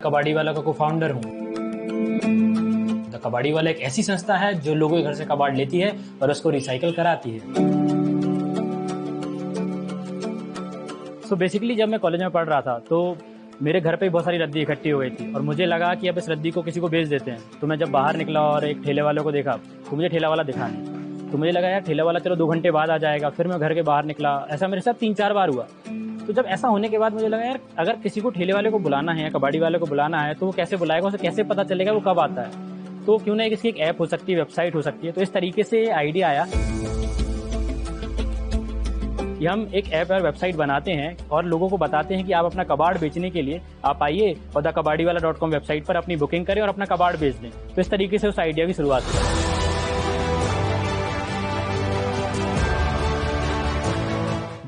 कबाड़ी वाला का को फाउंडर हूँ। द कबाड़ी वाला एक ऐसी संस्था है जो लोगों के घर से कबाड़ लेती है और उसको रिसाइकल कराती है। सो बेसिकली जब मैं कॉलेज में पढ़ रहा था तो मेरे घर पे बहुत सारी रद्दी इकट्ठी हो गई थी और मुझे लगा कि अब इस रद्दी को किसी को बेच देते हैं। तो मैं जब बाहर निकला और एक ठेले वाले को देखा तो मुझे ठेला वाला दिखा नहीं, तो मुझे लगा यार ठेला वाला चलो 2 घंटे बाद आ जाएगा। फिर मैं घर के बाहर निकला, ऐसा मेरे साथ 3-4 बार हुआ। तो जब ऐसा होने के बाद मुझे लगा यार अगर किसी को ठेले वाले को बुलाना है या कबाड़ी वाले को बुलाना है तो वो कैसे बुलाएगा, उसे कैसे पता चलेगा वो कब आता है। तो क्यों ना इसकी एक ऐप हो सकती है, वेबसाइट हो सकती है। तो इस तरीके से आइडिया आया कि हम एक ऐप और वेबसाइट बनाते हैं और लोगों को बताते हैं कि आप अपना कबाड़ बेचने के लिए आप आइए और thekabadiwala.com वेबसाइट पर अपनी बुकिंग करें और अपना कबाड़ बेच दें। तो इस तरीके से उस आइडिया की शुरुआत हुई।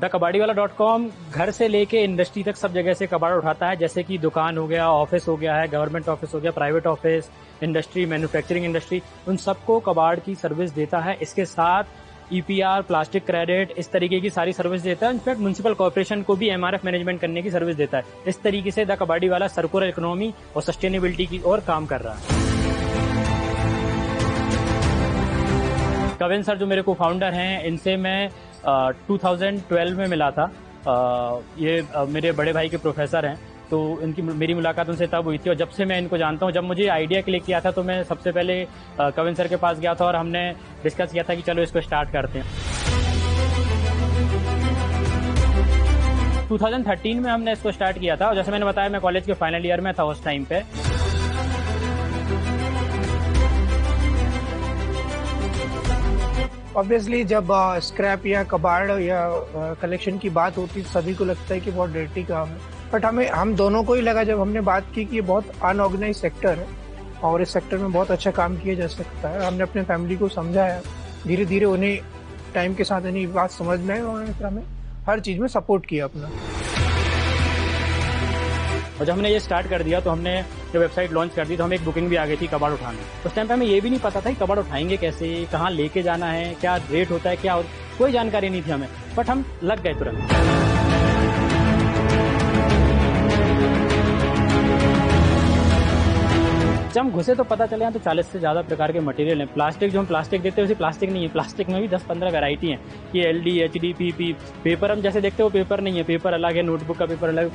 thekabadiwala.com घर से लेके इंडस्ट्री तक सब जगह से कबाड़ उठाता है, जैसे कि दुकान हो गया, ऑफिस हो गया है, गवर्नमेंट ऑफिस हो गया, private office, industry, manufacturing industry, उन सबको कबाड़ की सर्विस देता है। इसके साथ EPR, प्लास्टिक क्रेडिट, इस तरीके की सारी सर्विस देता है। इनफैक्ट म्युनिसिपल कॉर्पोरेशन को भी MRF मैनेजमेंट करने की सर्विस देता है। इस तरीके से द कबाड़ी वाला सर्कुलर इकोनॉमी और सस्टेनेबिलिटी की ओर काम कर रहा है। कविन सर जो मेरे को फाउंडर हैं, इनसे मैं 2012 में मिला था। ये मेरे बड़े भाई के प्रोफेसर हैं, तो इनकी मेरी मुलाकात उनसे तब हुई थी। और जब से मैं इनको जानता हूँ, जब मुझे आइडिया क्लिक किया था तो मैं सबसे पहले कविन सर के पास गया था और हमने डिस्कस किया था कि चलो इसको स्टार्ट करते हैं। 2013 में हमने इसको स्टार्ट किया था और जैसे मैंने बताया मैं कॉलेज के फाइनल ईयर में था उस टाइम पे। ऑब्वियसली जब स्क्रैप या कबाड़ या कलेक्शन की बात होती है सभी को लगता है कि बहुत डर्टी काम है, बट हम दोनों को ही लगा जब हमने बात की कि ये बहुत अनऑर्गेनाइज सेक्टर है और इस सेक्टर में बहुत अच्छा काम किया जा सकता है। हमने अपने फैमिली को समझाया, धीरे धीरे उन्हें टाइम के साथ इन्हें बात समझ में आई और हमें हर चीज़ में सपोर्ट किया अपना। और जब हमने ये स्टार्ट कर दिया तो हमने जब वेबसाइट लॉन्च कर दी तो हमें एक बुकिंग भी आ गई थी कबाड़ उठाने। उस टाइम पे हमें ये भी नहीं पता था कि कबाड़ उठाएंगे कैसे, कहाँ लेके जाना है, क्या रेट होता है, क्या कोई जानकारी नहीं थी हमें, बट हम लग गए तुरंत। जब हम घुसे तो पता चले तो 40 से ज्यादा प्रकार के मटेरियल हैं। प्लास्टिक जो हम प्लास्टिक देते हैं उसे प्लास्टिक नहीं है, प्लास्टिक में भी 10-15 वैरायटी हैं कि LD, HD, PP। पेपर हम जैसे देखते हो पेपर नहीं है, पेपर अलग है, नोटबुक का पेपर अलग।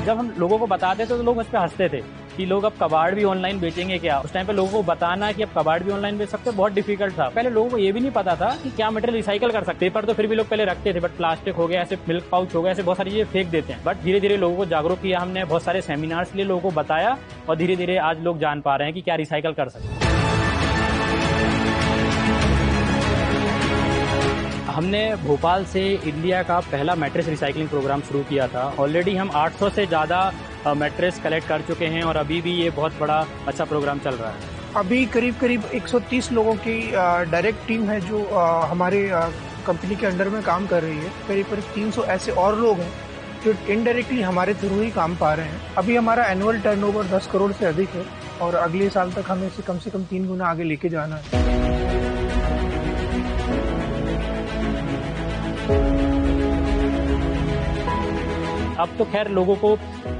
जब हम लोगों को बताते थे तो लोग उस पर हंसते थे कि लोग अब कबाड़ भी ऑनलाइन बेचेंगे क्या। उस टाइम पे लोगों को बताना कि अब कबाड़ भी ऑनलाइन बेच सकते हैं बहुत डिफिकल्ट था। पहले लोगों को ये भी नहीं पता था कि क्या मटेरियल रिसाइकल कर सकते। पेपर तो फिर भी लोग पहले रखते थे, बट प्लास्टिक हो गया, ऐसे मिल्क पाउच हो गया, ऐसे बहुत सारी चीजें फेंक देते हैं। बट धीरे धीरे लोगों को जागरूक किया हमने, बहुत सारे सेमिनार्स लिए लोगों को बताया और धीरे धीरे आज लोग जान पा रहे हैं कि क्या रिसाइकल कर सकते हैं। हमने भोपाल से इंडिया का पहला मैट्रेस रिसाइकलिंग प्रोग्राम शुरू किया था। ऑलरेडी हम 800 से ज़्यादा मैट्रेस कलेक्ट कर चुके हैं और अभी भी ये बहुत बड़ा अच्छा प्रोग्राम चल रहा है। अभी करीब 130 लोगों की डायरेक्ट टीम है जो हमारे कंपनी के अंडर में काम कर रही है। करीब 300 ऐसे और लोग हैं जो इनडायरेक्टली हमारे थ्रू ही काम पा रहे हैं। अभी हमारा एनुअल टर्नओवर 10 करोड़ से अधिक है और अगले साल तक हमें इसे कम से कम 3 गुना आगे लेके जाना है। अब तो खैर लोगों को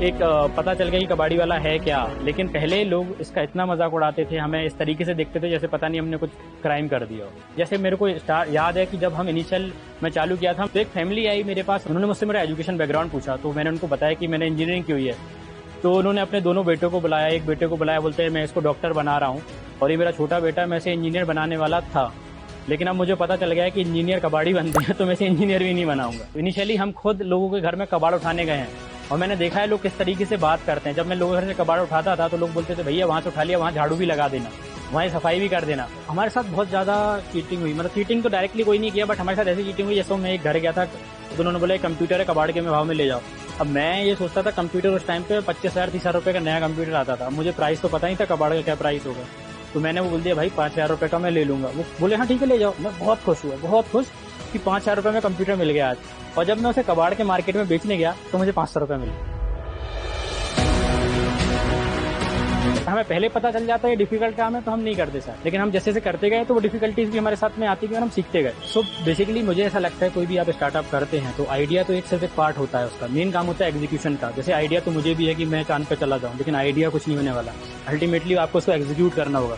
एक पता चल गया कि कबाड़ी वाला है क्या, लेकिन पहले लोग इसका इतना मजाक उड़ाते थे, हमें इस तरीके से देखते थे जैसे पता नहीं हमने कुछ क्राइम कर दिया। जैसे मेरे को याद है कि जब हम इनिशियल में चालू किया था तो एक फैमिली आई मेरे पास, उन्होंने मुझसे मेरा एजुकेशन बैकग्राउंड पूछा। तो मैंने उनको बताया कि मैंने इंजीनियरिंग की हुई है। तो उन्होंने अपने दोनों बेटों को बुलाया, एक बेटे को बुलाया, बोलते हैं मैं इसको डॉक्टर बना रहा हूँ और ये मेरा छोटा बेटा, मैं इसे इंजीनियर बनाने वाला था, लेकिन अब मुझे पता चल गया है कि इंजीनियर कबाड़ी बनते हैं तो मैं इसे इंजीनियर भी नहीं बनाऊंगा। इनिशियली हम खुद लोगों के घर में कबाड़ उठाने गए हैं और मैंने देखा है लोग किस तरीके से बात करते हैं। जब मैं लोगों के घर से कबाड़ उठाता था तो लोग बोलते थे भैया वहाँ से उठा लिया, वहाँ झाड़ू भी लगा देना, वहाँ सफाई भी कर देना। हमारे साथ बहुत ज्यादा चीटिंग हुई, मतलब चीटिंग तो डायरेक्टली कोई नहीं किया, बट हमारे साथ ऐसी चीटिंग हुई जैसे मैं एक घर गया था तो उन्होंने बोला कंप्यूटर है कबाड़ के भाव में ले जाओ। अब मैं ये सोचता था कंप्यूटर उस टाइम पे 25,000-30,000 रुपए का नया कंप्यूटर आता था, मुझे प्राइस तो पता नहीं था कबाड़ का क्या प्राइस होगा। तो मैंने वो बोल दिया भाई 5,000 रुपए का मैं ले लूंगा। वो बोले हाँ ठीक है ले जाओ। मैं बहुत खुश हुआ, बहुत खुश कि 5,000 रुपए में कंप्यूटर मिल गया आज। और जब मैं उसे कबाड़ के मार्केट में बेचने गया तो मुझे 500 रुपए मिले। हमें पहले पता चल जाता है डिफिकल्ट काम है तो हम नहीं करते सर, लेकिन हम जैसे जैसे करते गए तो वो डिफिकल्टीज भी हमारे साथ में आती गई और हम सीखते गए। सो बेसिकली मुझे ऐसा लगता है कोई भी आप स्टार्टअप करते हैं तो आइडिया तो एक सिर्फ एक पार्ट होता है, उसका मेन काम होता है एग्जीक्यूशन का। जैसे आइडिया तो मुझे भी है कि मैं चांद पे चला जाऊं, लेकिन आइडिया कुछ नहीं होने वाला, अल्टीमेटली आपको उसको एग्जीक्यूट करना होगा।